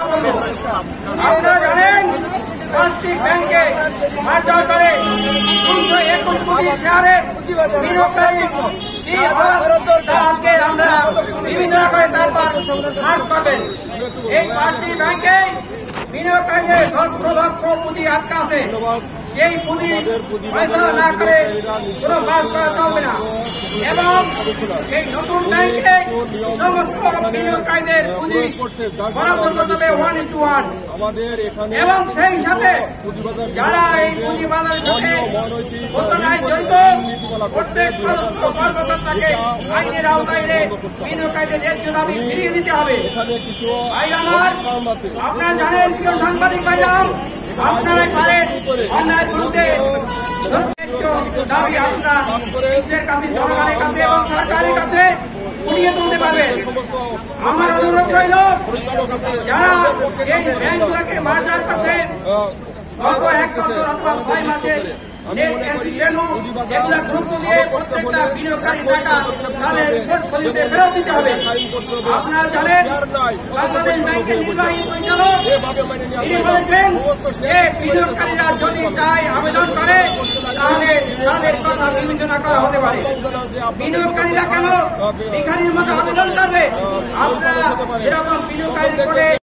আপনারা জানেন প্লাস্টিক ব্যাংকে মার্জার করে 221 কোটি শেয়ারের বিনিয়োগকারী আজকে আমরা বিবেচনা করে তারপর মার্চ করবেন। এই প্লাস্টিক ব্যাংকে বিনিয়োগকারীদের 10 লক্ষ পুঁজি আটকা আছে। এই পুঁজি ফয়সালা না করে কোনো কাজ করা চলবে না এবং এই নতুন ব্যাংকে সমস্ত বিনিয়োগকারীদের পুঁজি বরাদ্দ করতে হবে 1:1 এবং সেই সাথে যারা এই পুঁজি বাজারের সাথে ঘটনায় জড়িত প্রত্যেক কর্মকর্তাকে আইনের আওতায় বিনিয়োগকারীদের ন্যায্য দাবি ফিরিয়ে দিতে হবে। আপনারা জানেন প্রিয় সাংবাদিক ভাইরা, আপনারা পারেন অন্যায়ের বিরুদ্ধে দাবি আপনারা দেশের কাছে, জনগণের কাছে এবং সরকারের কাছে উঠিয়ে তুলতে পারবেন। আমার অনুরোধ রইল যারা এই ব্যাংকগুলোকে মার্জার করছে গত 1 বছর অথবা 6 মাসে গুরুত্ব দিয়ে প্রত্যেকটা বিনিয়োগকারী টাকা তাদের পোর্টফোলিওতে ফেরত দিতে হবে। আপনারা জানেন বাংলাদেশ ব্যাংকের নির্বাহী পরিচালক তিনি বলেছেন যে বিনিয়োগকারীরা যদি চায় আবেদন করে তাহলে তাদের কথা বিবেচনা করা হতে পারে। বিনিয়োগকারীরা কেন ভিখারির মতো আবেদন করবে? আপনারা এরকম বিনিয়োগকারী করে